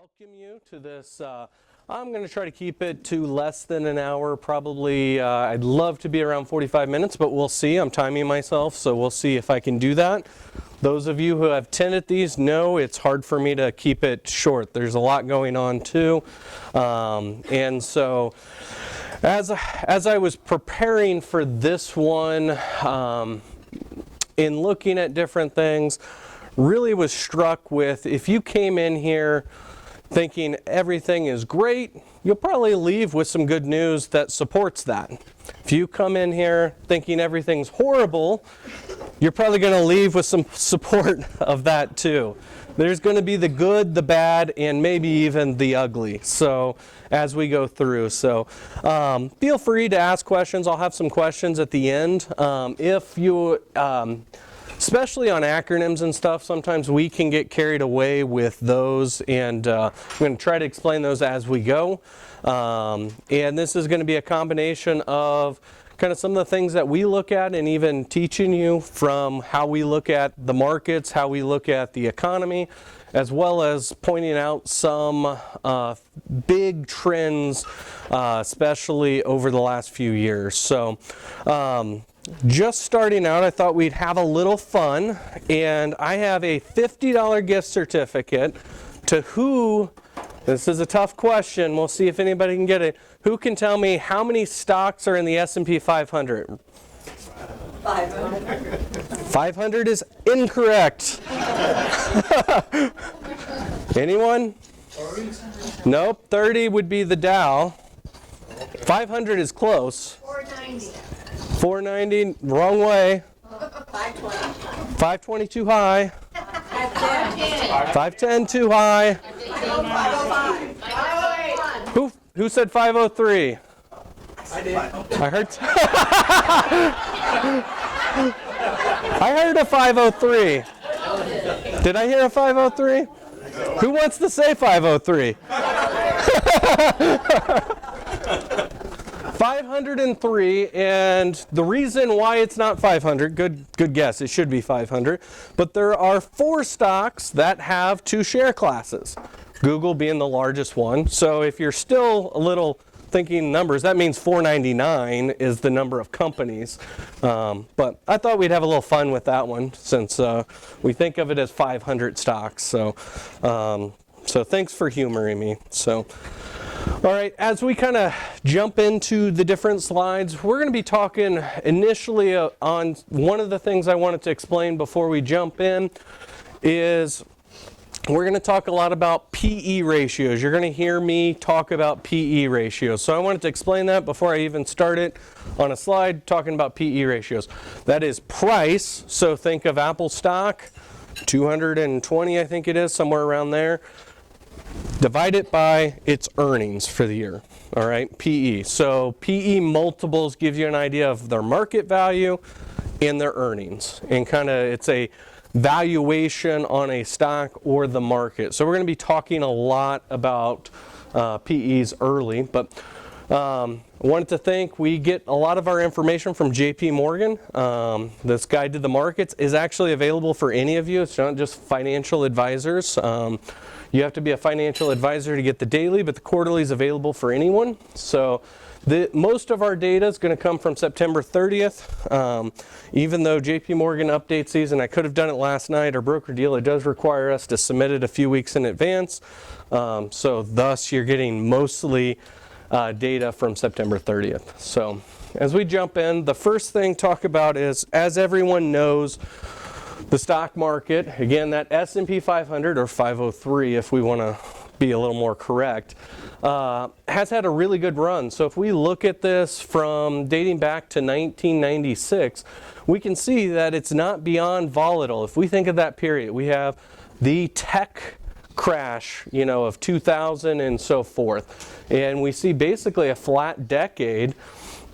welcome you to this. I'm going to try to keep it to less than an hour. Probably, I'd love to be around 45 minutes, but we'll see. I'm timing myself, so we'll see if I can do that. Those of you who have attended these know it's hard for me to keep it short. There's a lot going on too. And so as I was preparing for this one, in looking at different things, really was struck with, if you came in here thinking everything is great, you'll probably leave with some good news that supports that. If you come in here thinking everything's horrible, you're probably going to leave with some support of that too. There's going to be the good, the bad, and maybe even the ugly. So as we go through, so feel free to ask questions. I'll have some questions at the end. If you especially on acronyms and stuff, sometimes we can get carried away with those, and I'm going to try to explain those as we go. And this is going to be a combination of kind of some of the things that we look at, and even teaching you from how we look at the markets, how we look at the economy, as well as pointing out some big trends, especially over the last few years. So just starting out, I thought we'd have a little fun, and I have a $50 gift certificate to who, this is a tough question, we'll see if anybody can get it, who can tell me how many stocks are in the S&P 500? 500. 500 is incorrect. Anyone? 30? Nope, 30 would be the Dow. 500 is close. 490. 490, wrong way. 520. 520 too high. 510. 510 too high. 505. 508. Who said 503? I did. I heard. I heard a 503. Did I hear a 503? Who wants to say 503? 503, and the reason why it's not 500, good guess, it should be 500, but there are 4 stocks that have 2 share classes, Google being the largest one. So if you're still a little thinking numbers, that means 499 is the number of companies. But I thought we'd have a little fun with that one, since we think of it as 500 stocks. So thanks for humoring me. So. All right, as we kind of jump into the different slides, we're going to be talking initially on one of the things I wanted to explain before we jump in is we're going to talk a lot about PE ratios. You're going to hear me talk about PE ratios. So I wanted to explain that before I even start it on a slide talking about PE ratios. That is price, so think of Apple stock, 220 I think it is, somewhere around there. Divide it by its earnings for the year, all right, PE. So PE multiples give you an idea of their market value and their earnings. And kind of it's a valuation on a stock or the market. So we're going to be talking a lot about PEs early. But I wanted to thank, we get a lot of our information from JP Morgan. This guide to the markets is actually available for any of you. It's not just financial advisors. You have to be a financial advisor to get the daily, but the quarterly is available for anyone. So most of our data is going to come from September 30th. Even though JP Morgan updates these, and I could have done it last night, our broker dealer does require us to submit it a few weeks in advance. So thus you're getting mostly data from September 30th. So as we jump in, the first thing to talk about is, as everyone knows, the stock market, again, that S&P 500, or 503 if we want to be a little more correct, has had a really good run. So if we look at this from dating back to 1996, we can see that it's not beyond volatile. If we think of that period, we have the tech crash, of 2000 and so forth. And we see basically a flat decade.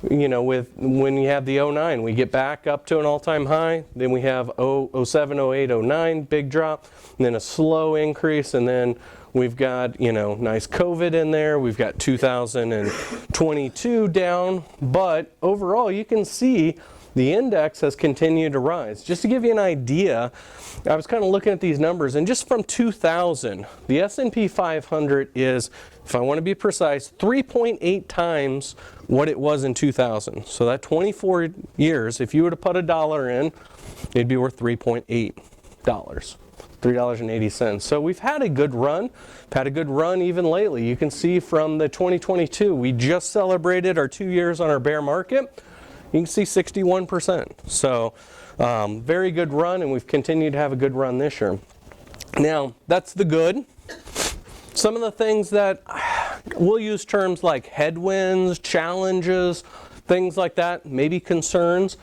With when you have the 09, we get back up to an all-time high, then we have 07, 08, 09, big drop, and then a slow increase, and then we've got, nice COVID in there, we've got 2022 down, but overall you can see the index has continued to rise. Just to give you an idea, I was kind of looking at these numbers, and just from 2000, the S&P 500 is, if I want to be precise, 3.8 times what it was in 2000. So that 24 years, if you were to put $1 in, it'd be worth $3.8. $3.80. So we've had a good run. Had a good run even lately. You can see from the 2022, we just celebrated our 2 years on our bear market. You can see 61%. So very good run, and we've continued to have a good run this year. Now, that's the good. Some of the things that we'll use terms like headwinds, challenges, things like that, maybe concerns,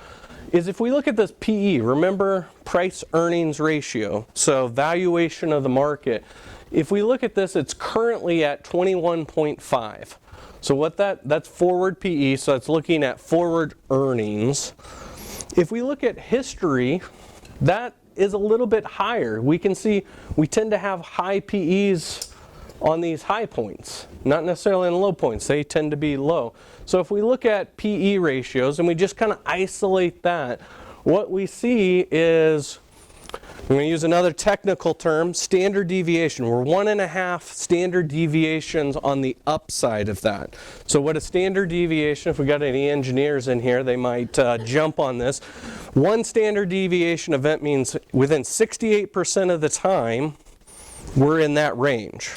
is if we look at this PE, remember price earnings ratio, so valuation of the market. If we look at this, it's currently at 21.5. So that's forward PE, so it's looking at forward earnings. If we look at history, that is a little bit higher. We can see we tend to have high PEs on these high points, not necessarily on low points. They tend to be low. So if we look at PE ratios and we just kind of isolate that, what we see is, I'm going to use another technical term, standard deviation. We're 1.5 standard deviations on the upside of that. So what a standard deviation, if we got any engineers in here, they might jump on this. One standard deviation event means within 68% of the time, we're in that range.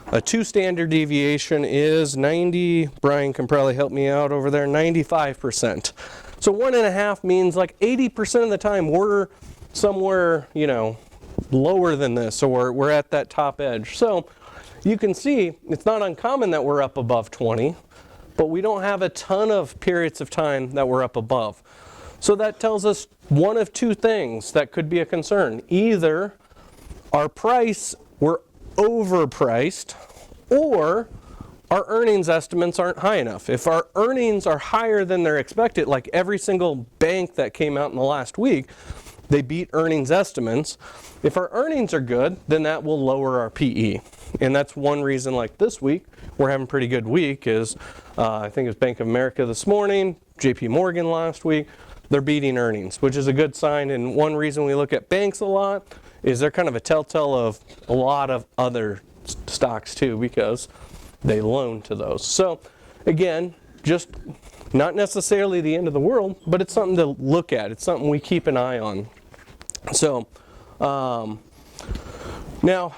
A 2 standard deviation is 90, Brian can probably help me out over there, 95%. So 1.5 means like 80% of the time we're somewhere, lower than this, or we're at that top edge. So you can see it's not uncommon that we're up above 20, but we don't have a ton of periods of time that we're up above. So that tells us one of two things that could be a concern. Either our price, we're overpriced, or our earnings estimates aren't high enough. If our earnings are higher than they're expected, like every single bank that came out in the last week, they beat earnings estimates. If our earnings are good, then that will lower our PE. And that's one reason, like this week, we're having a pretty good week is, I think it was Bank of America this morning, JP Morgan last week, they're beating earnings, which is a good sign. And one reason we look at banks a lot is they're kind of a telltale of a lot of other stocks too, because they loan to those. So again, just not necessarily the end of the world, but it's something to look at. It's something we keep an eye on. So now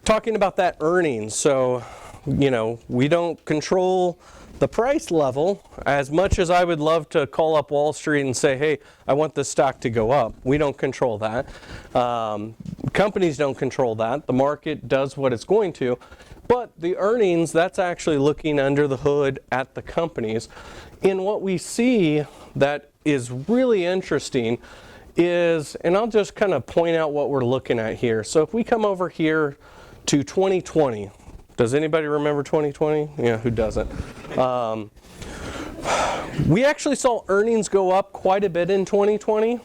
talking about that earnings, so we don't control the price level as much as I would love to call up Wall Street and say, hey, I want this stock to go up. We don't control that. Companies don't control that. The market does what it's going to. But the earnings, that's actually looking under the hood at the companies. And what we see that is really interesting is, and I'll just kind of point out what we're looking at here. So if we come over here to 2020, does anybody remember 2020? Yeah, who doesn't? We actually saw earnings go up quite a bit in 2020,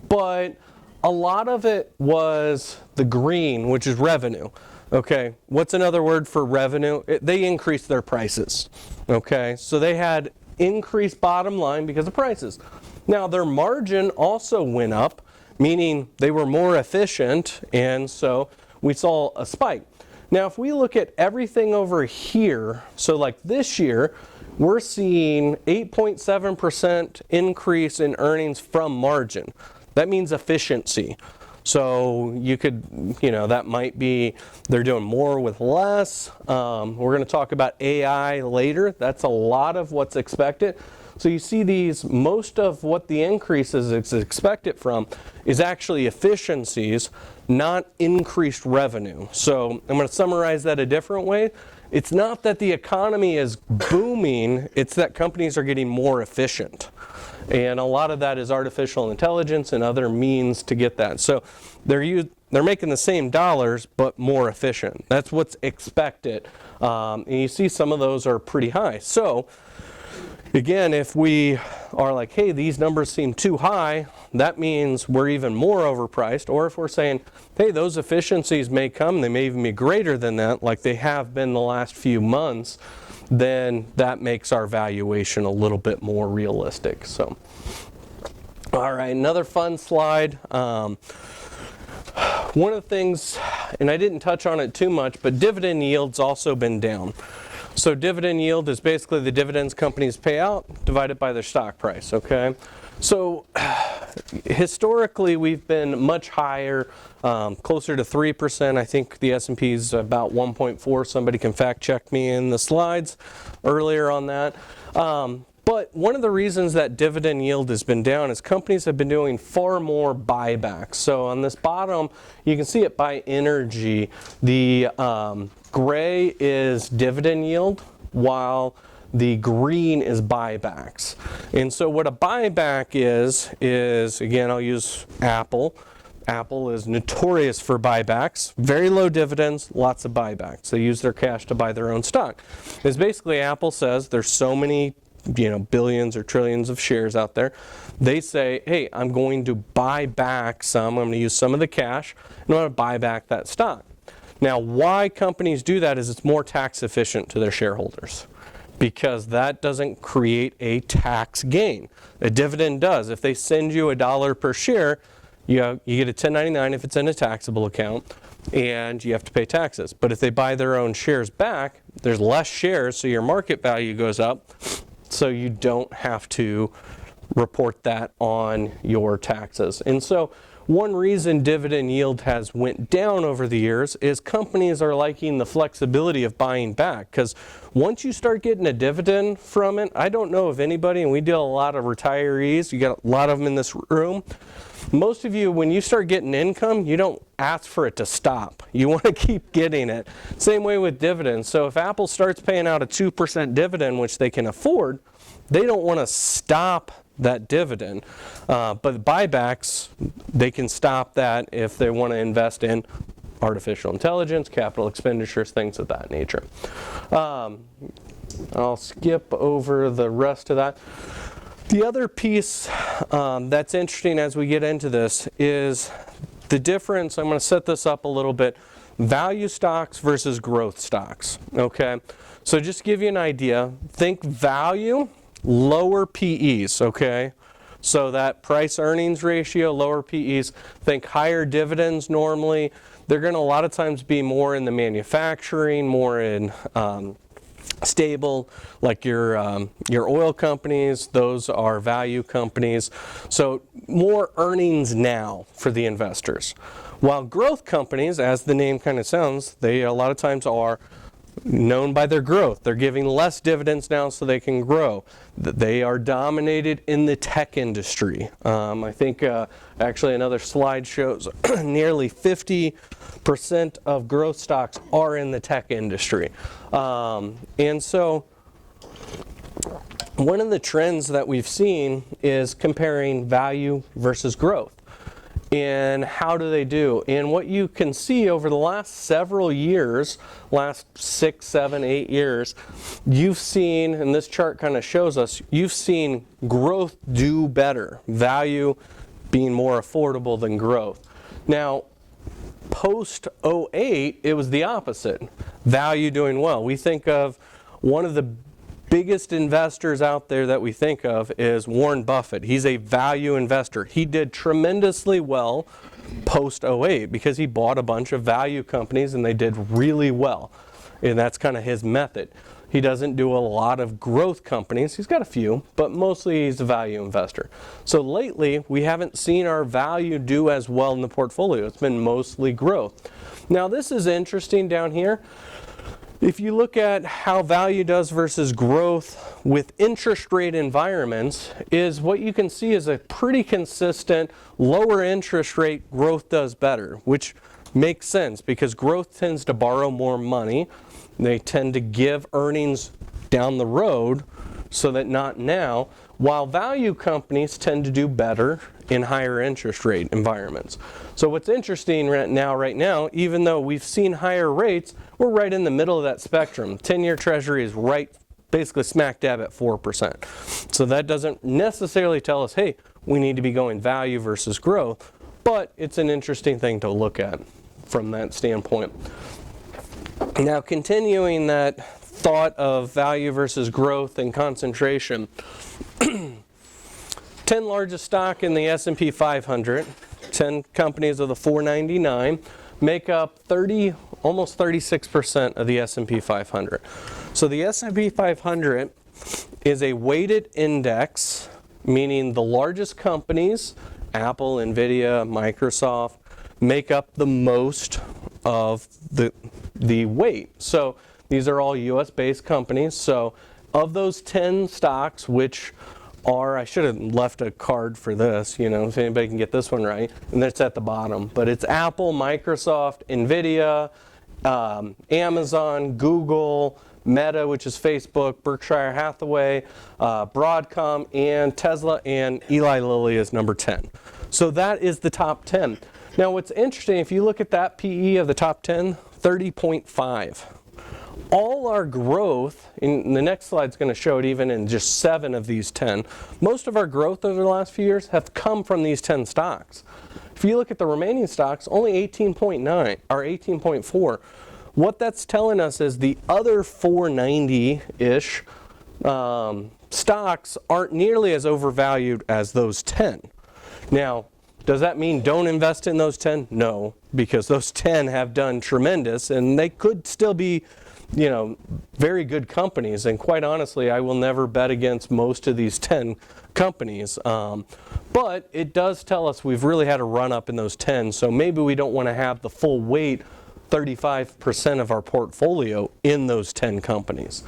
but a lot of it was the green, which is revenue. Okay, what's another word for revenue? They increased their prices. Okay, so they had increased bottom line because of prices. Now their margin also went up, meaning they were more efficient, and so we saw a spike. Now if we look at everything over here, so like this year, we're seeing 8.7% increase in earnings from margin. That means efficiency. So you could, that might be they're doing more with less. We're going to talk about AI later. That's a lot of what's expected. So you see these, most of what the increases is expected from is actually efficiencies, not increased revenue. So I'm going to summarize that a different way. It's not that the economy is booming, it's that companies are getting more efficient. And a lot of that is artificial intelligence and other means to get that. So they're making the same dollars, but more efficient. That's what's expected. And you see some of those are pretty high. So again, if we are like, hey, these numbers seem too high, that means we're even more overpriced. Or if we're saying, hey, those efficiencies may come, they may even be greater than that, like they have been the last few months, then that makes our valuation a little bit more realistic. So All right, another fun slide. One of the things, and I didn't touch on it too much, but dividend yield's also been down. So dividend yield is basically the dividends companies pay out divided by their stock price, okay? So historically we've been much higher, closer to 3%. I think the S&P is about 1.4. Somebody can fact check me in the slides earlier on that. But one of the reasons that dividend yield has been down is companies have been doing far more buybacks. So on this bottom, you can see it by energy. The gray is dividend yield, while the green is buybacks. And so what a buyback is again, I'll use Apple. Apple is notorious for buybacks, very low dividends, lots of buybacks. They use their cash to buy their own stock. It's basically Apple says there's so many billions or trillions of shares out there. They say, hey, I'm going to buy back some. I'm going to use some of the cash and I'm going to buy back that stock. Now, why companies do that is it's more tax efficient to their shareholders, because that doesn't create a tax gain. A dividend does. If they send you $1 per share, you get a 1099 if it's in a taxable account, and you have to pay taxes. But if they buy their own shares back, there's less shares, so your market value goes up, so you don't have to report that on your taxes. And so one reason dividend yield has went down over the years is companies are liking the flexibility of buying back, because once you start getting a dividend from it, I don't know of anybody, and we deal a lot of retirees, you got a lot of them in this room. Most of you, when you start getting income, you don't ask for it to stop. You want to keep getting it. Same way with dividends. So if Apple starts paying out a 2% dividend, which they can afford, they don't want to stop that dividend. But buybacks, they can stop that if they want to invest in artificial intelligence, capital expenditures, things of that nature. I'll skip over the rest of that. The other piece that's interesting as we get into this is the difference. I'm going to set this up a little bit. Value stocks versus growth stocks. Okay, so just to give you an idea, think value, lower PEs. Okay, so that price earnings ratio, lower PEs. Think higher dividends normally. They're going to a lot of times be more in the manufacturing, more in stable, like your oil companies. Those are value companies. So more earnings now for the investors. While growth companies, as the name kind of sounds, they a lot of times are known by their growth. They're giving less dividends now so they can grow. They are dominated in the tech industry. I think actually another slide shows nearly 50% of growth stocks are in the tech industry. And so one of the trends that we've seen is comparing value versus growth. And how do they do? And what you can see over the last several years, last 6, 7, 8 years, you've seen, and this chart kind of shows us, you've seen growth do better, value being more affordable than growth. Now, post 08, it was the opposite, value doing well. We think of one of the biggest investors out there that we think of is Warren Buffett. He's a value investor. He did tremendously well post 08 because he bought a bunch of value companies and they did really well. And that's kind of his method. He doesn't do a lot of growth companies. He's got a few, but mostly he's a value investor. So lately, we haven't seen our value do as well in the portfolio. It's been mostly growth. Now this is interesting down here. If you look at how value does versus growth with interest rate environments, is what you can see is a pretty consistent lower interest rate, growth does better, which makes sense because growth tends to borrow more money. They tend to give earnings down the road so that not now, while value companies tend to do better in higher interest rate environments. So what's interesting right now, even though we've seen higher rates, we're right in the middle of that spectrum. 10-year Treasury is right, basically smack dab at 4%. So that doesn't necessarily tell us, hey, we need to be going value versus growth, but it's an interesting thing to look at from that standpoint. Now, continuing that thought of value versus growth and concentration, 10 largest stock in the S&P 500, 10 companies of the 499, make up almost 36% of the S&P 500. So the S&P 500 is a weighted index, meaning the largest companies, Apple, Nvidia, Microsoft, make up the most of the weight. So these are all US-based companies. So of those 10 stocks, which are, I should have left a card for this, if anybody can get this one right, and it's at the bottom. But it's Apple, Microsoft, Nvidia, Amazon, Google, Meta, which is Facebook, Berkshire Hathaway, Broadcom, and Tesla, and Eli Lilly is number 10. So that is the top 10. Now what's interesting, if you look at that PE of the top 10, 30.5. All our growth, and the next slide is going to show it even in just 7 of these 10, most of our growth over the last few years have come from these 10 stocks. If you look at the remaining stocks, only 18.9 or 18.4. What that's telling us is the other 490-ish stocks aren't nearly as overvalued as those 10. Now, does that mean don't invest in those 10? No, because those 10 have done tremendous, and they could still be very good companies, and quite honestly, I will never bet against most of these 10 companies. But it does tell us we've really had a run up in those 10, so maybe we don't want to have the full weight, 35% of our portfolio in those 10 companies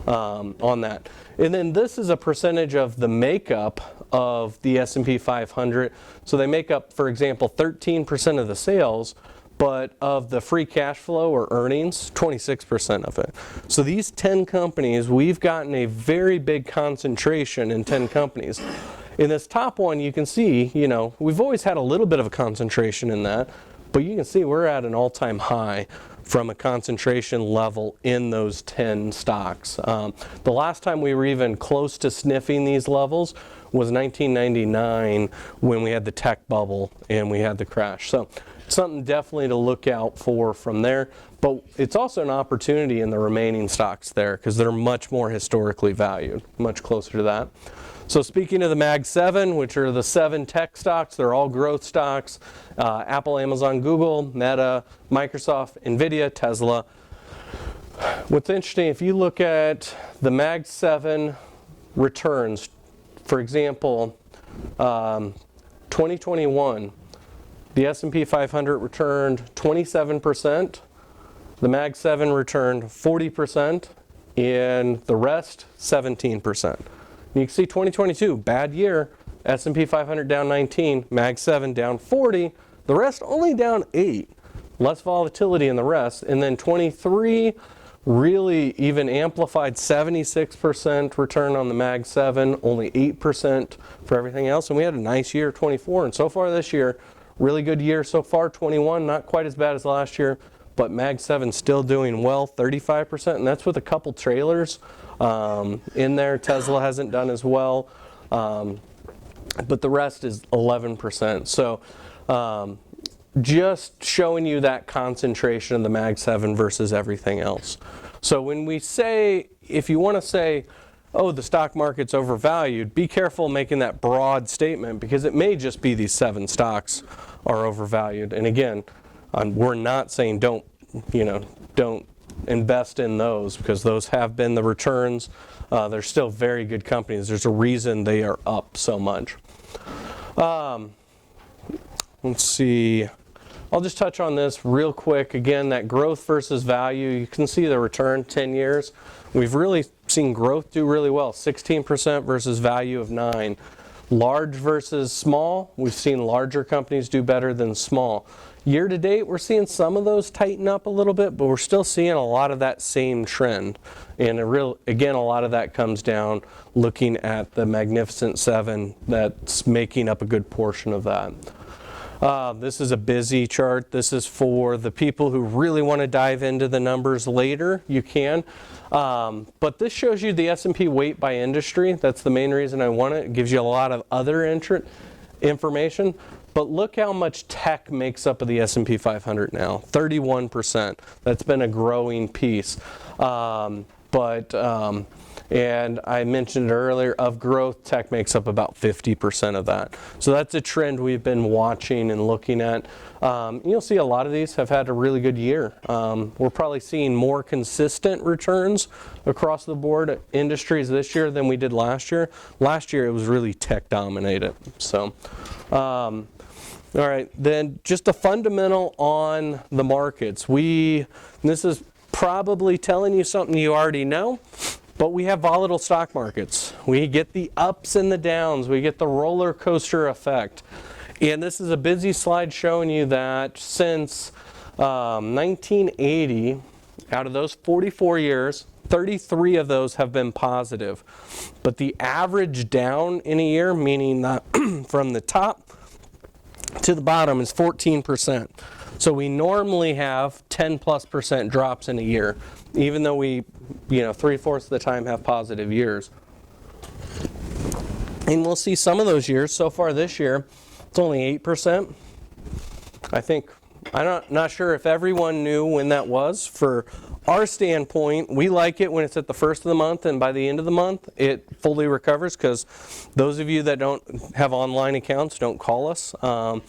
on that. And then this is a percentage of the makeup of the S&P 500. So they make up, for example, 13% of the sales, but of the free cash flow or earnings, 26% of it. So these 10 companies, we've gotten a very big concentration in 10 companies. In this top one, you can see, we've always had a little bit of a concentration in that, but you can see we're at an all-time high from a concentration level in those 10 stocks. The last time we were even close to sniffing these levels was 1999 when we had the tech bubble and we had the crash. So something definitely to look out for from there, but it's also an opportunity in the remaining stocks there because they're much more historically valued, much closer to that. So speaking of the Mag 7, which are the 7 tech stocks, they're all growth stocks, Apple, Amazon, Google, Meta, Microsoft, Nvidia, Tesla. What's interesting, if you look at the Mag 7 returns, for example, 2021, the S&P 500 returned 27%, the Mag 7 returned 40%, and the rest 17%. You can see 2022, bad year, S&P 500 down 19, Mag 7 down 40, the rest only down 8. Less volatility in the rest. And then 23 really even amplified, 76% return on the Mag 7, only 8% for everything else. And we had a nice year, 24, and so far this year, really good year so far, 21, not quite as bad as last year, but Mag 7 still doing well, 35%, and that's with a couple trailers in there. Tesla hasn't done as well, but the rest is 11%. So just showing you that concentration of the Mag 7 versus everything else. So when we say, if you want to say, oh, the stock market's overvalued, be careful making that broad statement because it may just be these 7 stocks are overvalued. And again, we're not saying don't invest in those because those have been the returns. They're still very good companies. There's a reason they are up so much. Let's see. I'll just touch on this real quick. Again, that growth versus value. You can see the return 10 years. We've really seen growth do really well. 16% versus value of 9. Large versus small. We've seen larger companies do better than small. Year to date, we're seeing some of those tighten up a little bit, but we're still seeing a lot of that same trend. And again, a lot of that comes down looking at the Magnificent Seven that's making up a good portion of that. This is a busy chart. This is for the people who really want to dive into the numbers later. You can. But this shows you the S&P weight by industry. That's the main reason I want it. It gives you a lot of other information. But look how much tech makes up of the S&P 500 now, 31%. That's been a growing piece. And I mentioned earlier, of growth, tech makes up about 50% of that. So that's a trend we've been watching and looking at. You'll see a lot of these have had a really good year. We're probably seeing more consistent returns across the board industries this year than we did last year. Last year it was really tech dominated. So, all right, then just a fundamental on the markets. This is probably telling you something you already know. But we have volatile stock markets. We get the ups and the downs. We get the roller coaster effect. And this is a busy slide showing you that since 1980, out of those 44 years, 33 of those have been positive. But the average down in a year, meaning that from the top to the bottom, is 14%. So we normally have 10+% drops in a year, even though we, 3/4 of the time have positive years. And we'll see some of those years. So far this year, it's only 8%. I'm not sure if everyone knew when that was. For our standpoint, we like it when it's at the first of the month, and by the end of the month, it fully recovers, because those of you that don't have online accounts, don't call us. But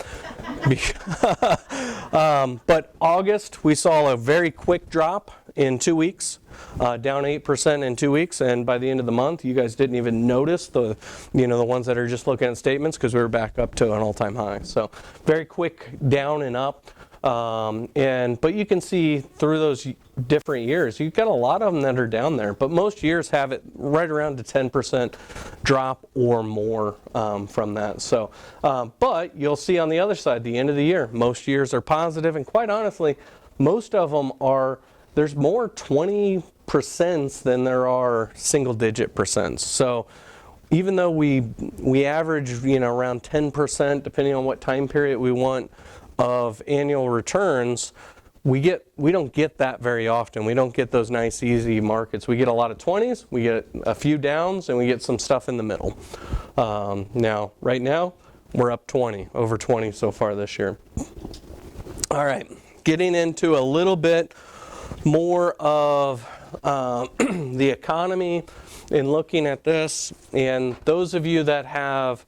August, we saw a very quick drop in 2 weeks, down 8% in 2 weeks, and by the end of the month, you guys didn't even notice the ones that are just looking at statements, because we were back up to an all-time high. So very quick down and up. But you can see through those different years, you've got a lot of them that are down there, but most years have it right around a 10% drop or more from that. So, but you'll see on the other side, the end of the year, most years are positive, and quite honestly, most of them there's more 20% than there are single-digit percents. So even though we average around 10%, depending on what time period we want, of annual returns, we don't get that very often. We don't get those nice easy markets. We get a lot of 20s, we get a few downs, and we get some stuff in the middle. Right now, we're up 20, over 20 so far this year. All right, getting into a little bit more of the economy and looking at this, and those of you that have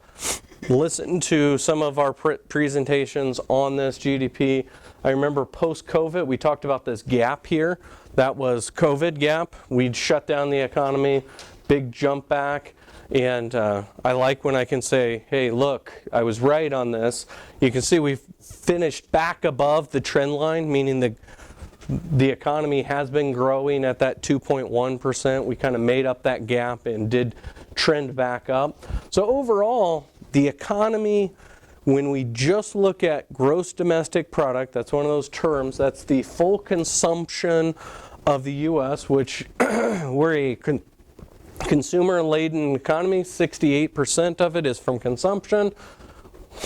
listened to some of our presentations on this GDP, I remember post-COVID, we talked about this gap here. That was COVID gap. We'd shut down the economy, big jump back, and I like when I can say, hey, look, I was right on this. You can see we've finished back above the trend line, meaning the economy has been growing at that 2.1%. We kind of made up that gap and did trend back up. So overall, the economy, when we just look at gross domestic product, that's one of those terms, that's the full consumption of the U.S., which we're a consumer-laden economy. 68% of it is from consumption.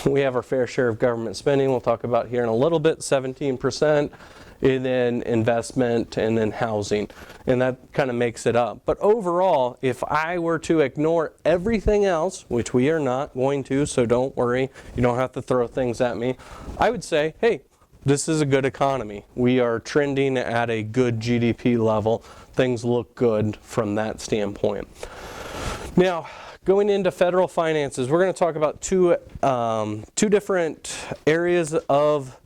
We have our fair share of government spending, we'll talk about here in a little bit, 17%. And then investment, and then housing, and that kind of makes it up. But overall, if I were to ignore everything else, which we are not going to, so don't worry, you don't have to throw things at me, I would say, hey, this is a good economy. We are trending at a good GDP level. Things look good from that standpoint. Now, going into federal finances, we're going to talk about two different areas of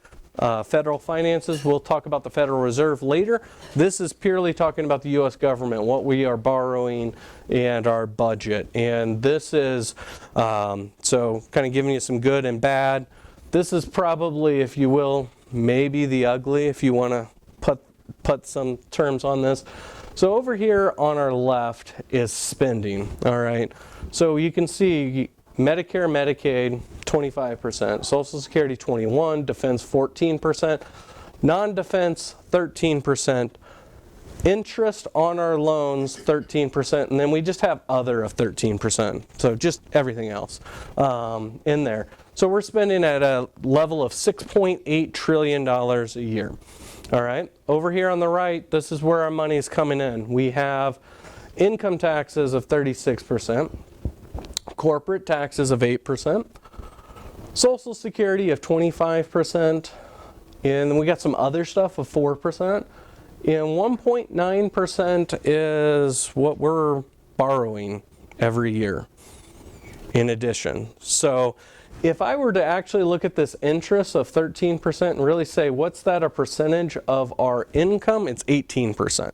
federal finances. We'll talk about the Federal Reserve later. This is purely talking about the U.S. government, what we are borrowing, and our budget. And this is, so kind of giving you some good and bad. This is probably, if you will, maybe the ugly, if you want to put some terms on this. So over here on our left is spending, all right? So you can see Medicare, Medicaid, 25%, Social Security, 21%, defense, 14%, non-defense, 13%, interest on our loans, 13%, and then we just have other of 13%, so just everything else in there. So we're spending at a level of $6.8 trillion a year. All right, over here on the right, this is where our money is coming in. We have income taxes of 36%. Corporate taxes of 8%, Social Security of 25%, and we got some other stuff of 4%, and 1.9% is what we're borrowing every year in addition. So if I were to actually look at this interest of 13% and really say, what's that a percentage of our income? It's 18%.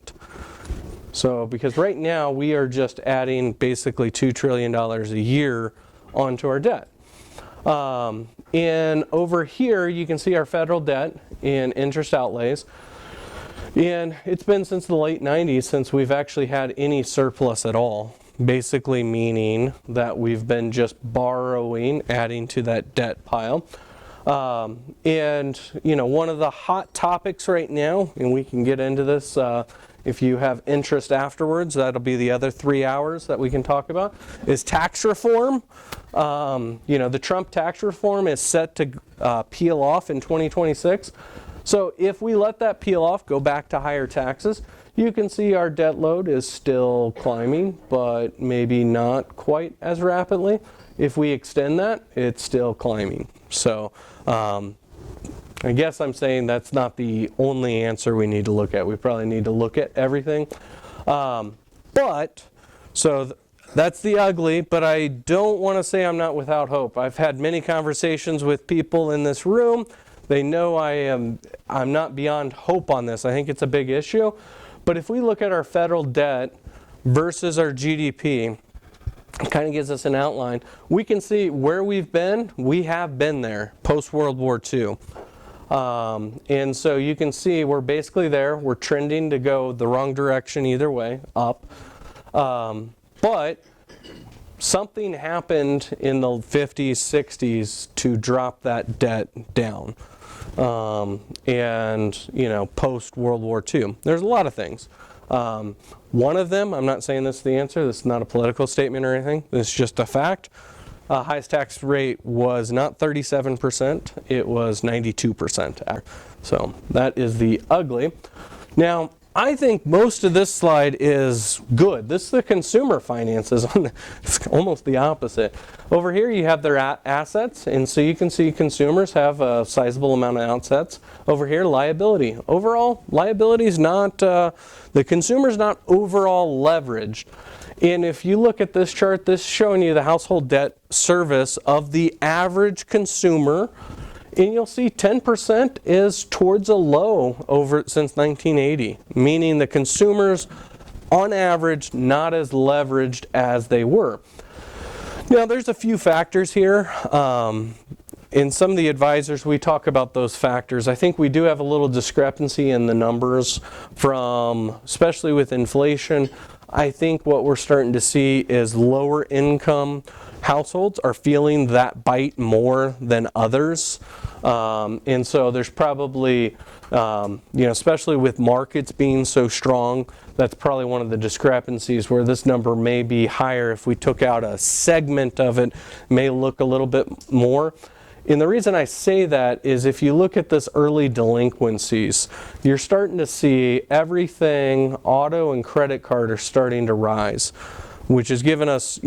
So because right now we are just adding basically $2 trillion a year onto our debt. And over here you can see our federal debt and interest outlays. And it's been since the late 90s since we've actually had any surplus at all. Basically meaning that we've been just borrowing, adding to that debt pile. And you know, one of the hot topics right now, and we can get into this if you have interest afterwards, that'll be the other 3 hours that we can talk about, is tax reform. You know, the Trump tax reform is set to peel off in 2026. So if we let that peel off, go back to higher taxes, you can see our debt load is still climbing, but maybe not quite as rapidly. If we extend that, it's still climbing. So I guess I'm saying that's not the only answer we need to look at. We probably need to look at everything. That's the ugly, but I don't want to say I'm not without hope. I've had many conversations with people in this room. They know I'm not beyond hope on this. I think it's a big issue. But if we look at our federal debt versus our GDP, it kind of gives us an outline. We can see where we've been. We have been there post-World War II. And so you can see we're basically there. We're trending to go the wrong direction either way, up. But something happened in the 50s, 60s to drop that debt down. And, you know, post-World War II. There's a lot of things. One of them, I'm not saying this is the answer. This is not a political statement or anything. This is just a fact. Highest tax rate was not 37%. It was 92%. So that is the ugly. Now, I think most of this slide is good. This is the consumer finances. It's almost the opposite. Over here you have their assets, and so you can see consumers have a sizable amount of assets. Over here, liability. Overall, liability is not, the consumer's not overall leveraged. And if you look at this chart, this is showing you the household debt service of the average consumer. And you'll see 10% is towards a low over since 1980, meaning the consumers, on average, not as leveraged as they were. Now, there's a few factors here. In some of the advisors, we talk about those factors. I think we do have a little discrepancy in the numbers from, especially with inflation. I think what we're starting to see is lower income households are feeling that bite more than others. And so there's probably, especially with markets being so strong, that's probably one of the discrepancies where this number may be higher if we took out a segment of it, may look a little bit more. And the reason I say that is if you look at this early delinquencies, you're starting to see everything, auto and credit card are starting to rise, which has given us,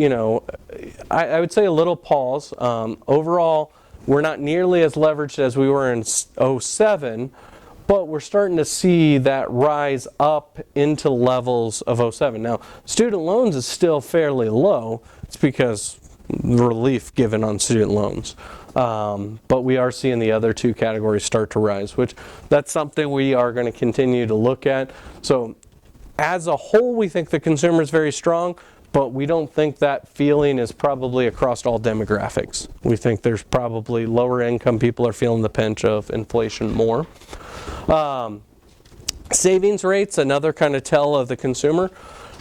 I would say a little pause. Overall, we're not nearly as leveraged as we were in 07, but we're starting to see that rise up into levels of 07. Now, student loans is still fairly low. It's because relief given on student loans. But we are seeing the other two categories start to rise, which that's something we are going to continue to look at. So as a whole, we think the consumer is very strong, but we don't think that feeling is probably across all demographics. We think there's probably lower income people are feeling the pinch of inflation more. Savings rates, another kind of tell of the consumer.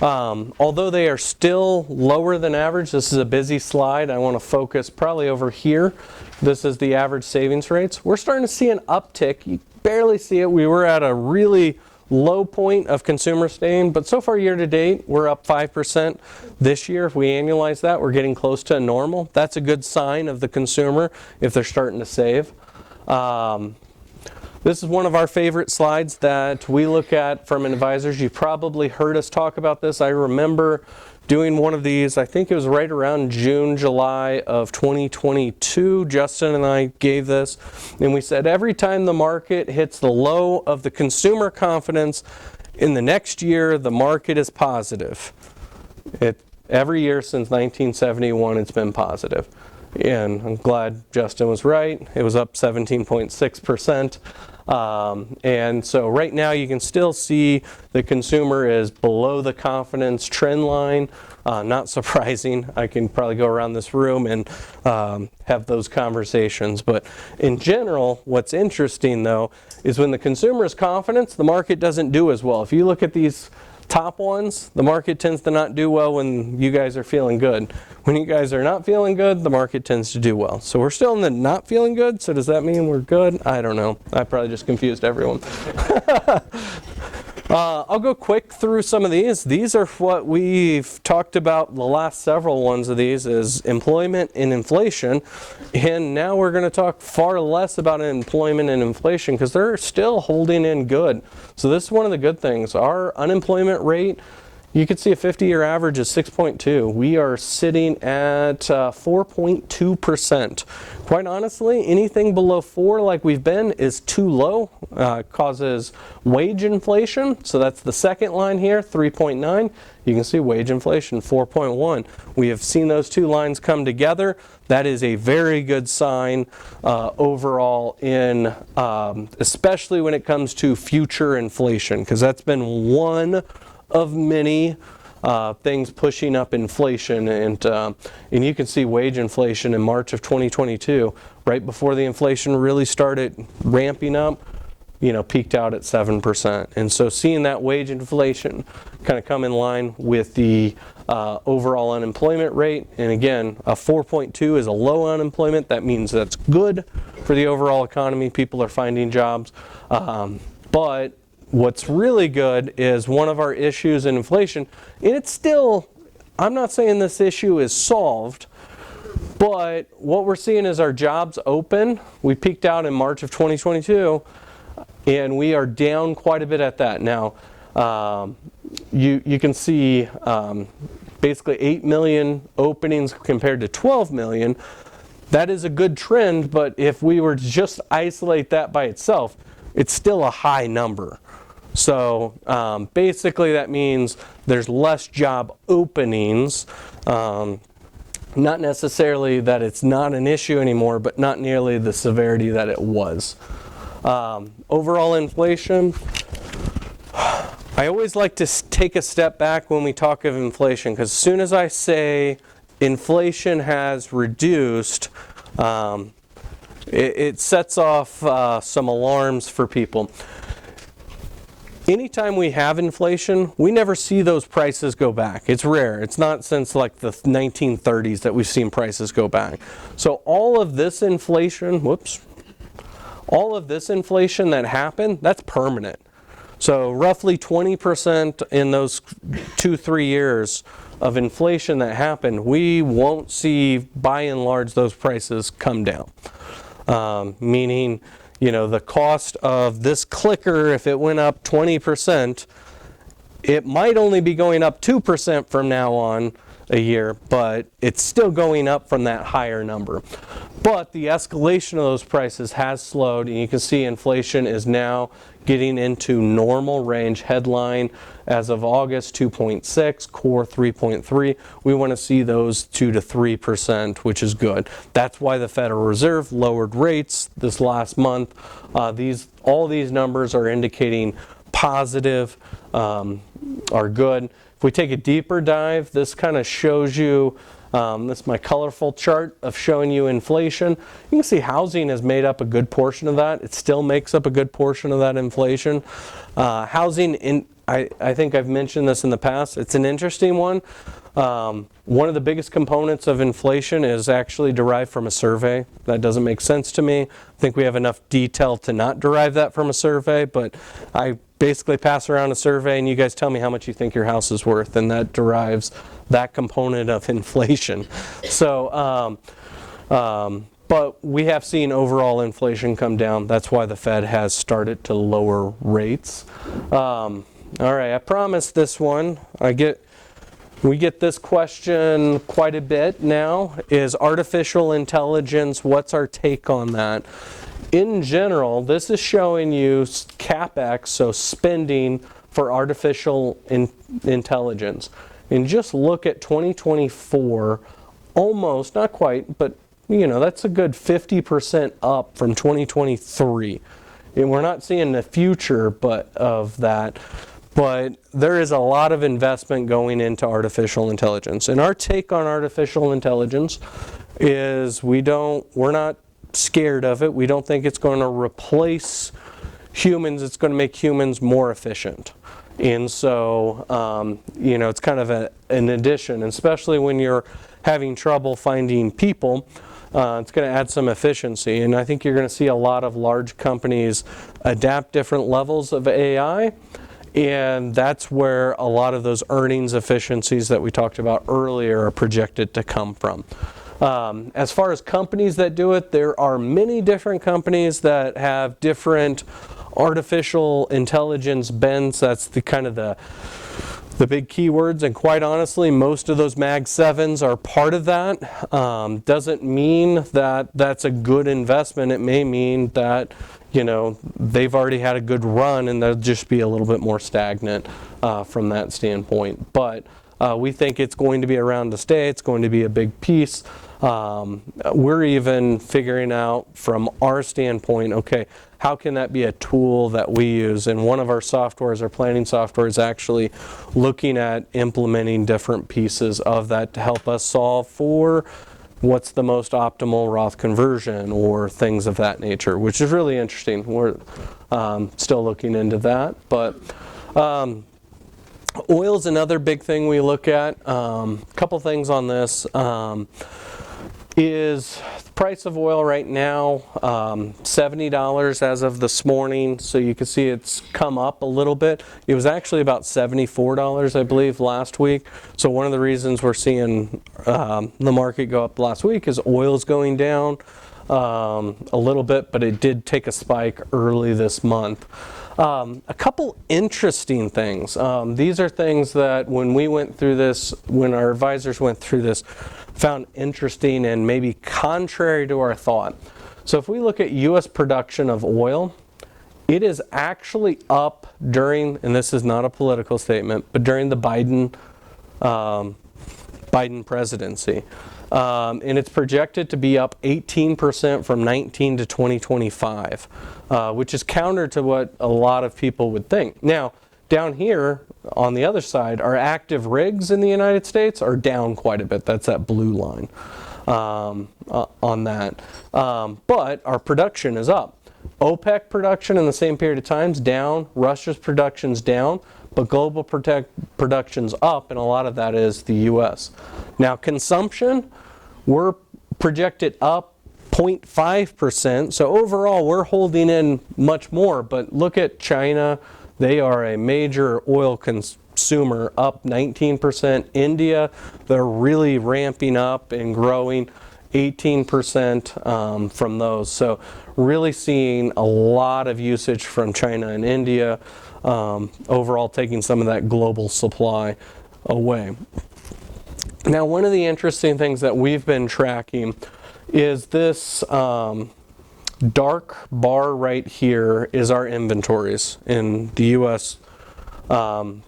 Although they are still lower than average, this is a busy slide. I want to focus probably over here. This is the average savings rates. We're starting to see an uptick. You barely see it. We were at a really low point of consumer staying, but so far year to date, we're up 5% this year. If we annualize that, we're getting close to normal. That's a good sign of the consumer if they're starting to save. This is one of our favorite slides that we look at from advisors. You probably heard us talk about this. I remember doing one of these, I think it was right around June, July of 2022. Justin and I gave this, and we said every time the market hits the low of the consumer confidence in the next year, the market is positive. Every year since 1971, it's been positive. And I'm glad Justin was right. It was up 17.6%. And so right now you can still see the consumer is below the confidence trend line. Not surprising. I can probably go around this room and have those conversations. But in general, what's interesting though is when the consumer is confident, the market doesn't do as well. If you look at these top ones, the market tends to not do well when you guys are feeling good. When you guys are not feeling good, the market tends to do well. So we're still in the not feeling good, so does that mean we're good? I don't know. I probably just confused everyone. I'll go quick through some of these. These are what we've talked about, the last several ones of these is employment and inflation. And now we're going to talk far less about employment and inflation because they're still holding in good. So this is one of the good things. Our unemployment rate, you can see a 50-year average is 6.2. We are sitting at 4.2%. Quite honestly, anything below 4 like we've been is too low. Causes wage inflation. So that's the second line here, 3.9. You can see wage inflation, 4.1. We have seen those two lines come together. That is a very good sign overall in, especially when it comes to future inflation, because that's been one of many things pushing up inflation, and you can see wage inflation in March of 2022, right before the inflation really started ramping up, peaked out at 7%. And so seeing that wage inflation kind of come in line with the overall unemployment rate, and again, a 4.2 is a low unemployment. That means that's good for the overall economy. People are finding jobs, but what's really good is one of our issues in inflation, and it's still, I'm not saying this issue is solved, but what we're seeing is our jobs open. We peaked out in March of 2022, and we are down quite a bit at that. Now, you can see basically 8 million openings compared to 12 million. That is a good trend, but if we were to just isolate that by itself, it's still a high number. So basically that means there's less job openings, not necessarily that it's not an issue anymore, but not nearly the severity that it was. Overall inflation, I always like to take a step back when we talk of inflation, because as soon as I say inflation has reduced, it sets off some alarms for people. Anytime we have inflation, we never see those prices go back. It's rare. It's not since like the 1930s that we've seen prices go back. So all of this inflation, all of this inflation that happened, that's permanent. So roughly 20% in those 2-3 years of inflation that happened, we won't see by and large those prices come down. Meaning, the cost of this clicker, if it went up 20%, it might only be going up 2% from now on a year, but it's still going up from that higher number. But the escalation of those prices has slowed, and you can see inflation is now getting into normal range. Headline as of August 2.6, core 3.3. We want to see those 2 to 3%, which is good. That's why the Federal Reserve lowered rates this last month. All these numbers are indicating positive, are good. If we take a deeper dive, this kind of shows you, this is my colorful chart of showing you inflation. You can see housing has made up a good portion of that. It still makes up a good portion of that inflation. Housing, I think I've mentioned this in the past. It's an interesting one. One of the biggest components of inflation is actually derived from a survey. That doesn't make sense to me. I think we have enough detail to not derive that from a survey, but I basically pass around a survey and you guys tell me how much you think your house is worth, and that derives that component of inflation. So, but we have seen overall inflation come down. That's why the Fed has started to lower rates. All right, I promised this one. We get this question quite a bit now. Is artificial intelligence, what's our take on that? In general, this is showing you CapEx, so spending for artificial intelligence. and just look at 2024, almost, not quite, but that's a good 50% up from 2023. And we're not seeing the future of that, but there is a lot of investment going into artificial intelligence. And our take on artificial intelligence is we're not scared of it. We don't think it's going to replace humans. It's going to make humans more efficient. And so, it's kind of an addition, especially when you're having trouble finding people. It's going to add some efficiency. And I think you're going to see a lot of large companies adapt different levels of AI. And that's where a lot of those earnings efficiencies that we talked about earlier are projected to come from. As far as companies that do it, there are many different companies that have different artificial intelligence bents. That's the big keywords, and quite honestly, most of those Mag 7s are part of that. Doesn't mean that that's a good investment. It may mean that they've already had a good run and they'll just be a little bit more stagnant from that standpoint. But we think it's going to be around to stay. It's going to be a big piece. We're even figuring out from our standpoint, okay, how can that be a tool that we use? And one of our softwares, our planning software, is actually looking at implementing different pieces of that to help us solve for what's the most optimal Roth conversion or things of that nature, which is really interesting. We're still looking into that. But oil is another big thing we look at. A couple things on this. Is the price of oil right now $70 as of this morning, so you can see it's come up a little bit. It was actually about $74, I believe, last week. So one of the reasons we're seeing the market go up last week is oil is going down a little bit, but it did take a spike early this month. A couple interesting things. These are things that when our advisors went through this, found interesting and maybe contrary to our thought. So if we look at U.S. production of oil, it is actually up during, and this is not a political statement, but during the Biden presidency. And it's projected to be up 18% from 19 to 2025, which is counter to what a lot of people would think. Now, down here on the other side, our active rigs in the United States are down quite a bit. That's that blue line on that. But our production is up. OPEC production in the same period of time is down. Russia's production's down. But global production's up, and a lot of that is the U.S. Now, consumption, we're projected up 0.5%. So overall, we're holding in much more. But look at China. They are a major oil consumer, up 19%. India, they're really ramping up and growing 18% from those. So really seeing a lot of usage from China and India, overall taking some of that global supply away. Now, one of the interesting things that we've been tracking is this dark bar right here is our inventories in the U.S.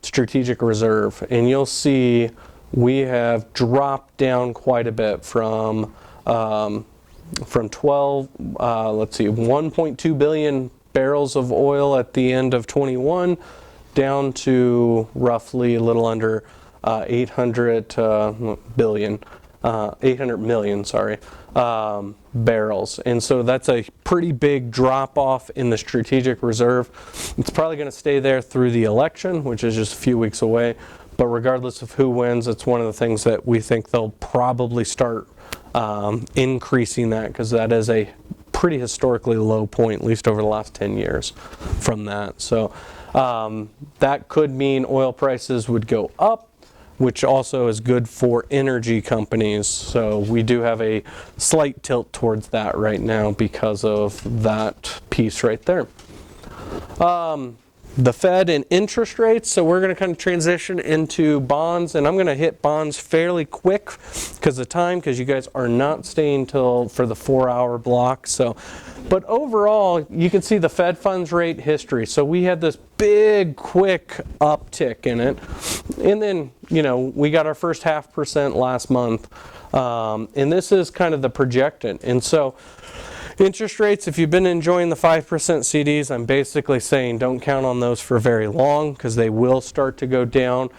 Strategic Reserve. And you'll see we have dropped down quite a bit from 1.2 billion barrels of oil at the end of 21 down to roughly a little under 800 million barrels. And so that's a pretty big drop off in the strategic reserve. It's probably going to stay there through the election, which is just a few weeks away. But regardless of who wins, it's one of the things that we think they'll probably start increasing that, because that is a pretty historically low point, at least over the last 10 years from that. So that could mean oil prices would go up, which also is good for energy companies. So we do have a slight tilt towards that right now because of that piece right there. The Fed and interest rates. So we're going to kind of transition into bonds, and I'm going to hit bonds fairly quick because of time, because you guys are not staying till for the 4-hour block. So, but overall, you can see the Fed funds rate history. So we had this big, quick uptick in it, and then we got our first 0.5% last month. And this is kind of the projected. And so interest rates, if you've been enjoying the 5% CDs, I'm basically saying don't count on those for very long because they will start to go down.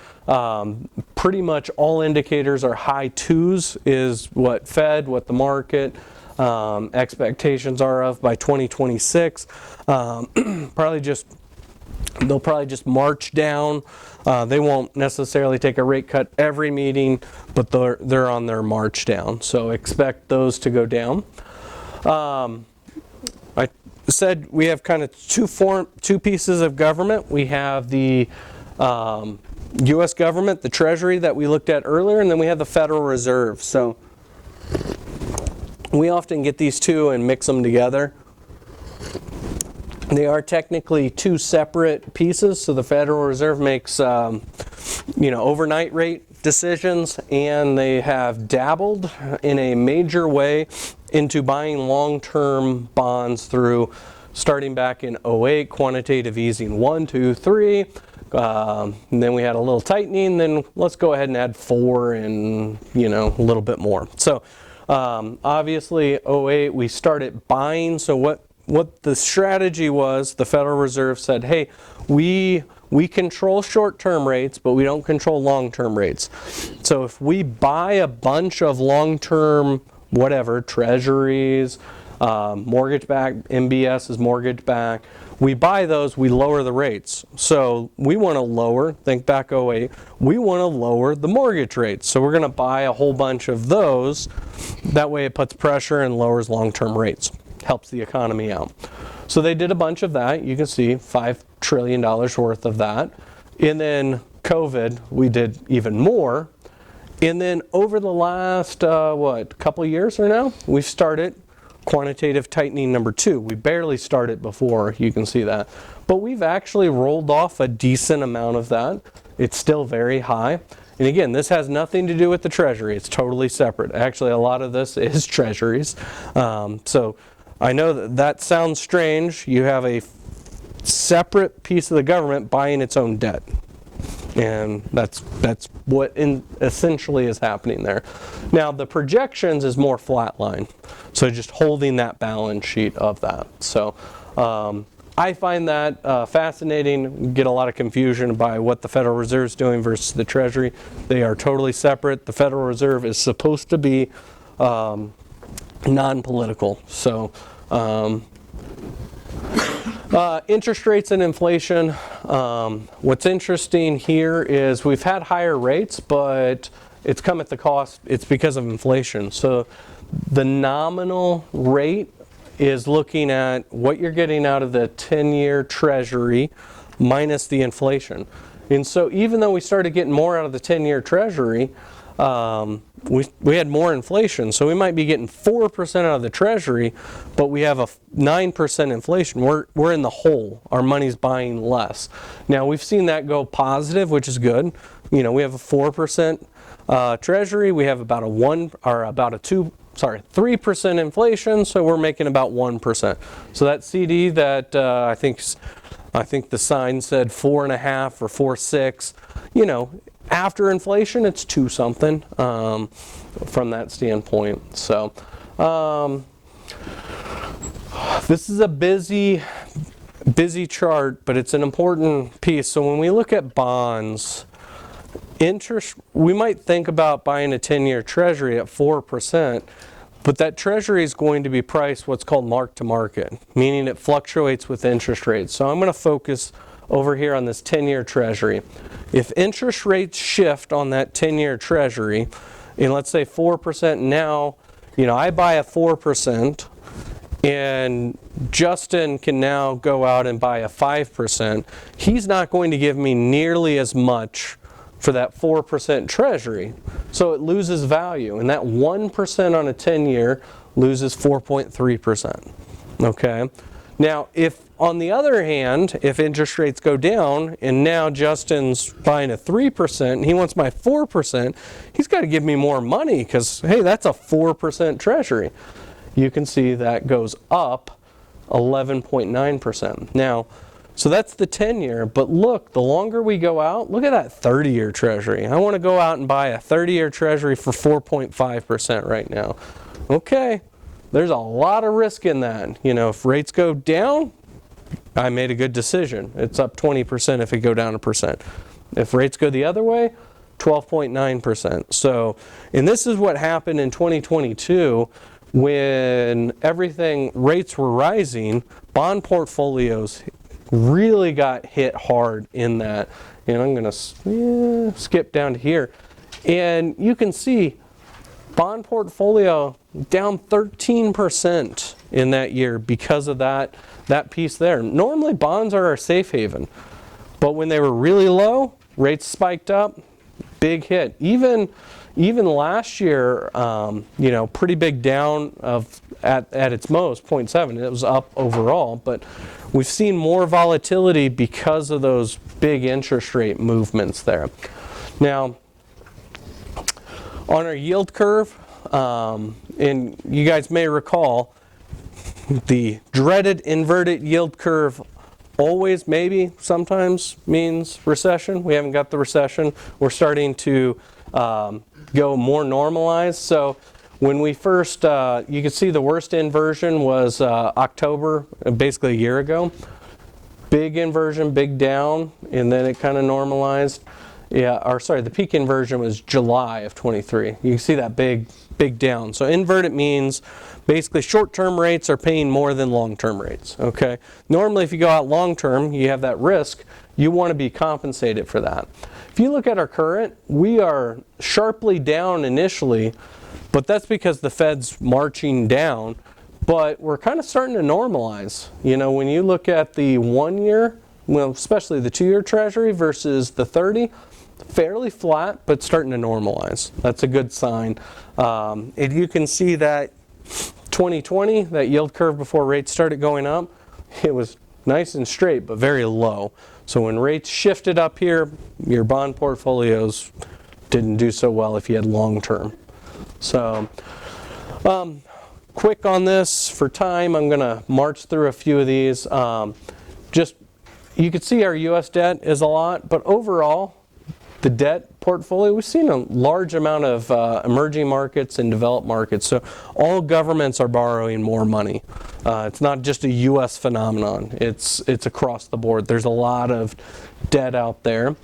Pretty much all indicators are high 2s is what the market expectations are of by 2026. They'll probably just march down. They won't necessarily take a rate cut every meeting, but they're on their march down. So expect those to go down. I said we have kind of two pieces of government. We have the U.S. government, the Treasury that we looked at earlier, and then we have the Federal Reserve. So we often get these two and mix them together. They are technically two separate pieces. So the Federal Reserve makes overnight rate decisions, and they have dabbled in a major way into buying long-term bonds through starting back in 2008, quantitative easing 1, 2, 3. And then we had a little tightening. Then let's go ahead and add 4 and a little bit more. So obviously 2008 we started buying. So what the strategy was, the Federal Reserve said, hey, we control short-term rates, but we don't control long-term rates. So if we buy a bunch of long-term treasuries, mortgage-backed, MBS is mortgage-backed, we buy those, we lower the rates. So we want to lower, think back 2008, we want to lower the mortgage rates. So we're going to buy a whole bunch of those. That way it puts pressure and lowers long-term rates. Helps the economy out. So they did a bunch of that. You can see $5 trillion worth of that. And then COVID, we did even more. And then over the last, couple years or now, we've started quantitative tightening number 2. We barely started before, you can see that. But we've actually rolled off a decent amount of that. It's still very high. And again, this has nothing to do with the Treasury. It's totally separate. Actually, a lot of this is Treasuries. So I know that sounds strange. You have a separate piece of the government buying its own debt. And that's what essentially is happening there. Now the projections is more flatline. So just holding that balance sheet of that. So I find that fascinating. Get a lot of confusion by what the Federal Reserve is doing versus the Treasury. They are totally separate. The Federal Reserve is supposed to be non-political. So interest rates and inflation. What's interesting here is we've had higher rates, but it's come at the cost. It's because of inflation. So the nominal rate is looking at what you're getting out of the 10-year Treasury minus the inflation. And so even though we started getting more out of the 10-year Treasury, we had more inflation. So we might be getting 4% out of the Treasury, but we have a 9% inflation. We're in the hole. Our money's buying less. Now we've seen that go positive, which is good. We have a 4% Treasury. We have about a 3% inflation, so we're making about 1%. So that CD that I think the sign said 4.5 or 4.6, after inflation, it's 2 something from that standpoint. So this is a busy chart, but it's an important piece. So when we look at bonds, we might think about buying a 10-year Treasury at 4%, but that Treasury is going to be priced what's called mark-to-market, meaning it fluctuates with interest rates. So I'm going to focus over here on this 10-year Treasury. If interest rates shift on that 10-year Treasury, and let's say 4% now, I buy a 4%, and Justin can now go out and buy a 5%, he's not going to give me nearly as much for that 4% Treasury. So it loses value, and that 1% on a 10-year loses 4.3%. Okay? Now, if on the other hand, if interest rates go down, and now Justin's buying a 3%, and he wants my 4%, he's got to give me more money because, hey, that's a 4% Treasury. You can see that goes up 11.9%. Now, So that's the 10-year, but look, the longer we go out, look at that 30-year treasury. I want to go out and buy a 30-year treasury for 4.5% right now. Okay, there's a lot of risk in that. You know, if rates go down, I made a good decision. It's up 20% if it go down a percent. If rates go the other way, 12.9%. So, and this is what happened in 2022 when rates were rising, bond portfolios really got hit hard in that. And I'm going to skip down to here. And you can see bond portfolio down 13% in that year because of that piece there. Normally bonds are our safe haven. But when they were really low, rates spiked up, big hit. Even last year, you know, pretty big down at its most, 0.7. It was up overall, but we've seen more volatility because of those big interest rate movements there. Now, on our yield curve, and you guys may recall, the dreaded inverted yield curve always, maybe, sometimes means recession. We haven't got the recession. We're starting to go more normalized. So when we first, you can see the worst inversion was October, basically a year ago. Big inversion, big down, and then it kind of normalized. Yeah, or sorry, the peak inversion was July of 23. You can see that big down. So inverted means basically short-term rates are paying more than long-term rates, okay? Normally if you go out long-term, you have that risk, you want to be compensated for that. If you look at our current, we are sharply down initially, but that's because the Fed's marching down, but we're kind of starting to normalize. You know, when you look at the 1 year, well, especially the 2-year treasury versus the 30, fairly flat, but starting to normalize. That's a good sign. And you can see that 2020, that yield curve before rates started going up, it was nice and straight, but very low. So when rates shifted up here, your bond portfolios didn't do so well if you had long term. So, quick on this for time, I'm going to march through a few of these. Just, you can see our U.S. debt is a lot, but overall, the debt portfolio, we've seen a large amount of emerging markets and developed markets. So all governments are borrowing more money. It's not just a U.S. phenomenon. It's across the board. There's a lot of debt out there.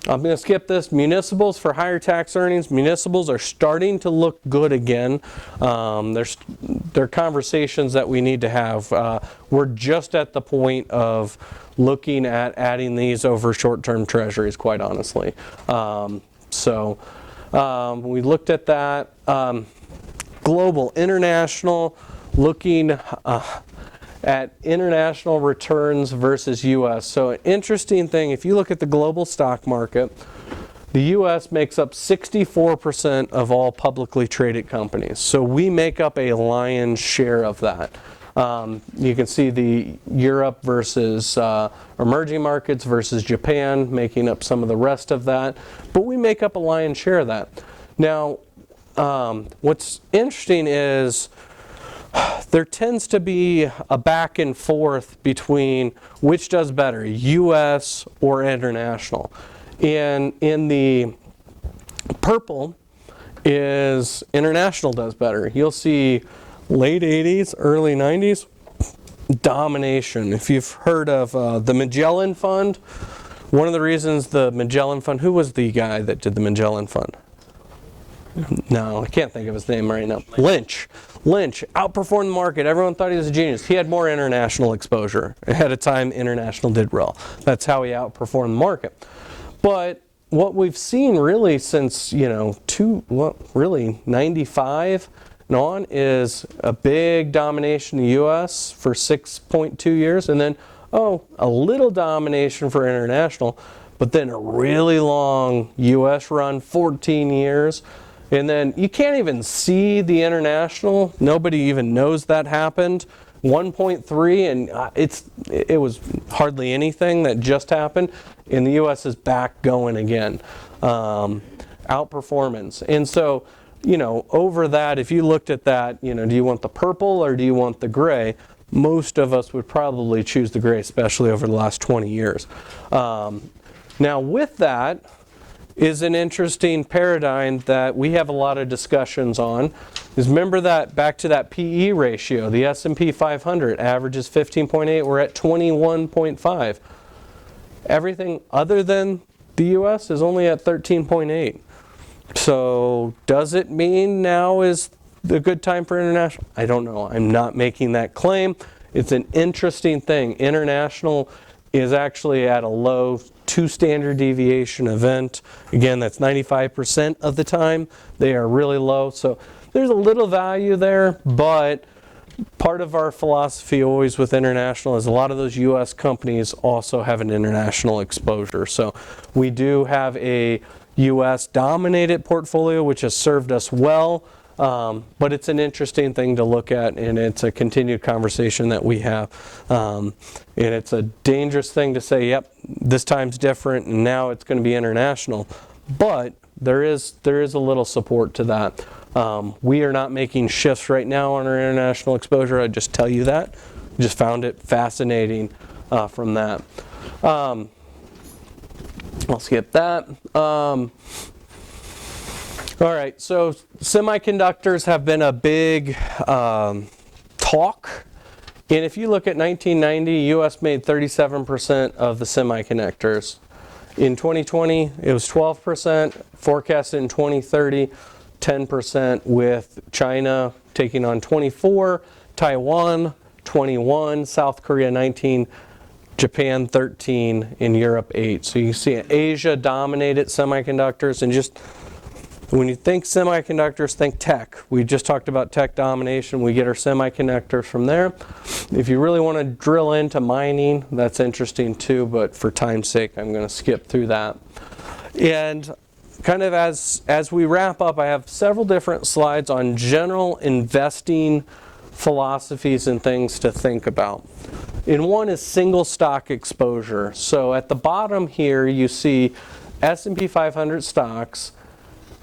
I'm going to skip this. Municipals for higher tax earnings. Municipals are starting to look good again. There are conversations that we need to have. We're just at the point of looking at adding these over short-term treasuries, quite honestly. We looked at that. Global, international, looking at international returns versus U.S. So an interesting thing, if you look at the global stock market, the U.S. makes up 64% of all publicly traded companies. So we make up a lion's share of that. You can see the Europe versus emerging markets versus Japan making up some of the rest of that. But we make up a lion's share of that. Now, what's interesting is there tends to be a back and forth between which does better, U.S. or international. And in the purple is international does better. You'll see late 80s, early 90s, domination. If you've heard of the Magellan Fund, one of the reasons the Magellan Fund, who was the guy that did the Magellan Fund? No, I can't think of his name right now. Lynch outperformed the market. Everyone thought he was a genius. He had more international exposure. Ahead of time, international did well. That's how he outperformed the market. But what we've seen really since, 95 and on is a big domination in the U.S. for 6.2 years, and then, a little domination for international, but then a really long U.S. run, 14 years. And then you can't even see the international. Nobody even knows that happened. 1.3, and it was hardly anything that just happened. And the U.S. is back going again. Outperformance. And so, over that, if you looked at that, do you want the purple or do you want the gray? most of us would probably choose the gray, especially over the last 20 years. Now with that is an interesting paradigm that we have a lot of discussions on. Is remember that back to that PE ratio, the S&P 500 averages 15.8, we're at 21.5. Everything other than the US is only at 13.8. So does it mean now is a good time for international? I don't know. I'm not making that claim. It's an interesting thing. International is actually at a low 2 standard deviation event. Again, that's 95% of the time. They are really low. So there's a little value there, but part of our philosophy always with international is a lot of those US companies also have an international exposure. So we do have a US dominated portfolio, which has served us well. But it's an interesting thing to look at, and it's a continued conversation that we have. And it's a dangerous thing to say, yep, this time's different, and now it's going to be international. But there is a little support to that. We are not making shifts right now on our international exposure. I just tell you that. Just found it fascinating from that. I'll skip that. All right, so semiconductors have been a big talk. And if you look at 1990, U.S. made 37% of the semiconductors. In 2020, it was 12%. Forecasted in 2030, 10%, with China taking on 24, Taiwan 21, South Korea 19, Japan 13, and Europe 8. So you see Asia dominated semiconductors, and just when you think semiconductors, think tech. We just talked about tech domination. We get our semiconductors from there. If you really want to drill into mining, that's interesting too, but for time's sake, I'm going to skip through that. And kind of as we wrap up, I have several different slides on general investing philosophies and things to think about. And one is single stock exposure. So at the bottom here, you see S&P 500 stocks,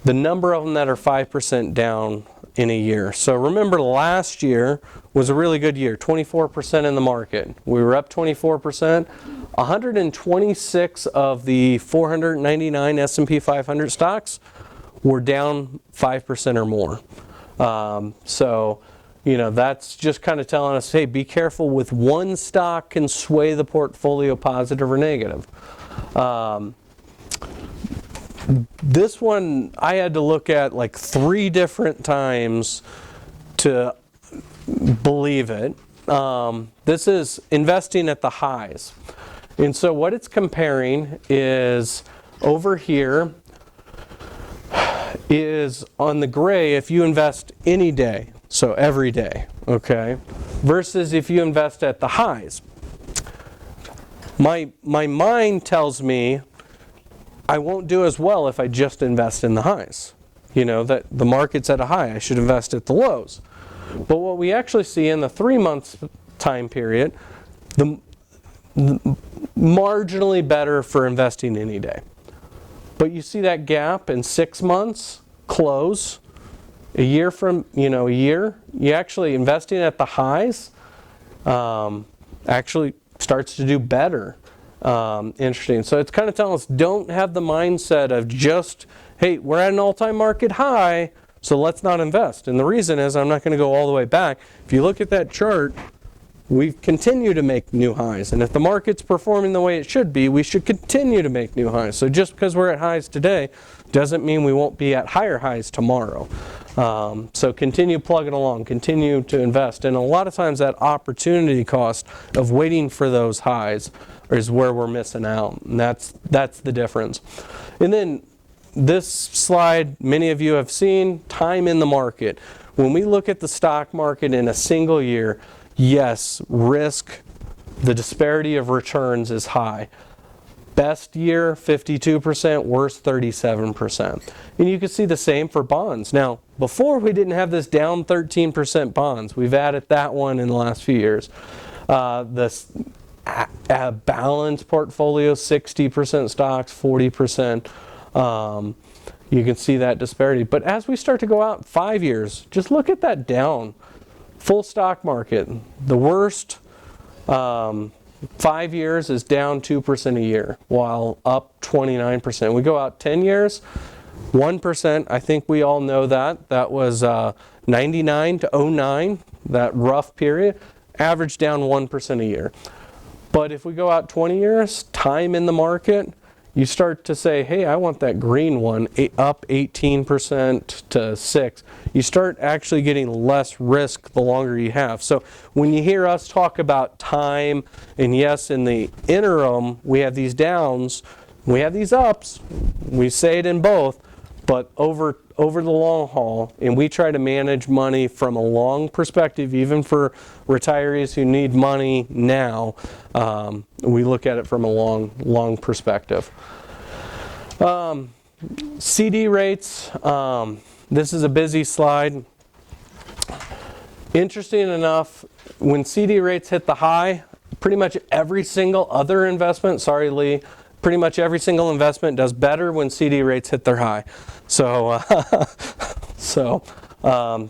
the number of them that are 5% down in a year. So remember, last year was a really good year, 24% in the market. We were up 24%. 126 of the 499 S&P 500 stocks were down 5% or more. So, you know, that's just kind of telling us, hey, be careful with one stock can sway the portfolio positive or negative. This one I had to look at like 3 different times to believe it. This is investing at the highs. And so what it's comparing is over here is on the gray if you invest any day, so every day, okay, versus if you invest at the highs. My mind tells me I won't do as well if I just invest in the highs. You know, that the market's at a high, I should invest at the lows. But what we actually see in the 3 months time period, the marginally better for investing any day. But you see that gap in 6 months, close. A year from, a year, you actually investing at the highs actually starts to do better. Interesting. So it's kind of telling us, don't have the mindset of just, hey, we're at an all-time market high, so let's not invest. And the reason is, I'm not going to go all the way back. If you look at that chart, we continue to make new highs. And if the market's performing the way it should be, we should continue to make new highs. So just because we're at highs today doesn't mean we won't be at higher highs tomorrow. So continue plugging along, continue to invest. And a lot of times that opportunity cost of waiting for those highs is where we're missing out. And that's the difference. And then this slide, many of you have seen, time in the market. When we look at the stock market in a single year, yes, risk, the disparity of returns is high. Best year, 52%, worst, 37%. And you can see the same for bonds. Now, before we didn't have this down 13% bonds. We've added that one in the last few years. This balanced portfolio, 60% stocks, 40%. You can see that disparity. But as we start to go out 5 years, just look at that down full stock market, the worst 5 years is down 2% a year, while up 29%. We go out 10 years, 1%. I think we all know that. That was 99 to 09, that rough period, averaged down 1% a year. But if we go out 20 years, time in the market, you start to say, hey, I want that green one, up 18% to 6. You start actually getting less risk the longer you have. So when you hear us talk about time, and yes, in the interim, we have these downs, we have these ups, we say it in both, but over the long haul, and we try to manage money from a long perspective, even for retirees who need money now, we look at it from a long perspective. CD rates, this is a busy slide. Interesting enough, when CD rates hit the high, pretty much every single other investment, sorry Lee, pretty much every single investment does better when CD rates hit their high. So,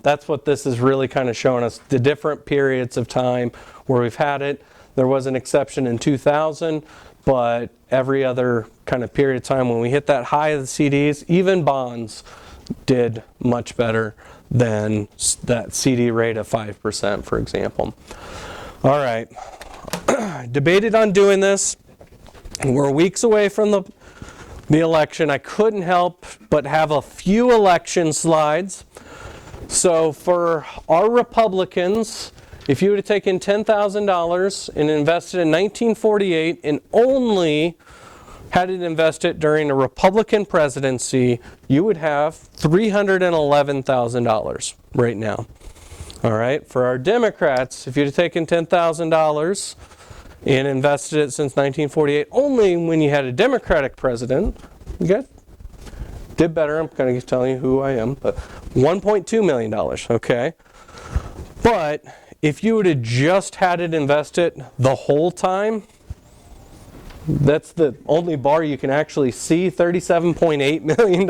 that's what this is really kind of showing us, the different periods of time where we've had it. There was an exception in 2000, but every other kind of period of time when we hit that high of the CDs, even bonds did much better than that CD rate of 5%, for example. All right, debated on doing this. We're weeks away from the election. I couldn't help but have a few election slides. So for our Republicans, if you would have taken $10,000 and invested in 1948 and only had it invested during a Republican presidency, you would have $311,000 right now. All right, for our Democrats, if you'd have taken $10,000 and invested it since 1948, only when you had a Democratic president, you guys did better. I'm kind of telling you who I am, but $1.2 million, okay? But if you would have just had it invested the whole time, that's the only bar you can actually see, $37.8 million.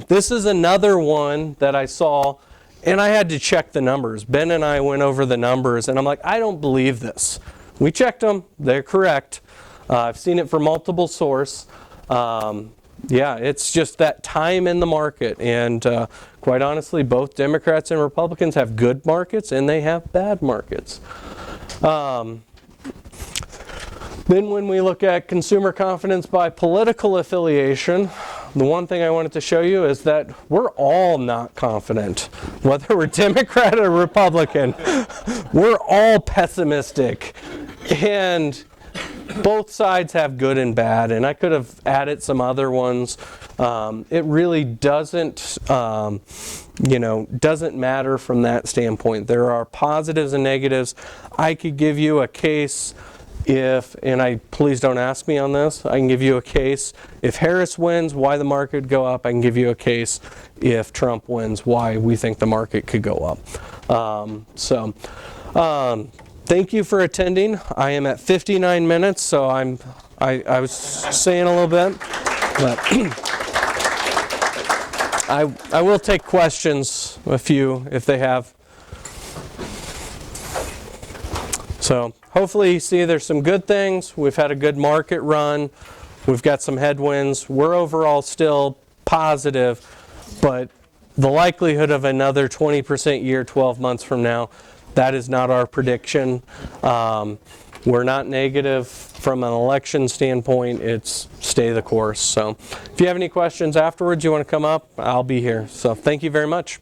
This is another one that I saw, and I had to check the numbers. Ben and I went over the numbers, and I'm like, I don't believe this. We checked them. They're correct. I've seen it for multiple sources. Yeah, it's just that time in the market. And quite honestly, both Democrats and Republicans have good markets, and they have bad markets. Then when we look at consumer confidence by political affiliation, the one thing I wanted to show you is that we're all not confident. Whether we're Democrat or Republican, we're all pessimistic. And both sides have good and bad, and I could have added some other ones. It really doesn't, doesn't matter from that standpoint. There are positives and negatives. I could give you a case please don't ask me on this, I can give you a case. If Harris wins, why the market would go up. I can give you a case if Trump wins, why we think the market could go up. Thank you for attending. I am at 59 minutes, so I was saying a little bit, but I will take questions, a few, if they have. So hopefully you see there's some good things. We've had a good market run. We've got some headwinds. We're overall still positive, but the likelihood of another 20% year 12 months from now, that is not our prediction. We're not negative from an election standpoint. It's stay the course. So if you have any questions afterwards, you want to come up, I'll be here. So thank you very much.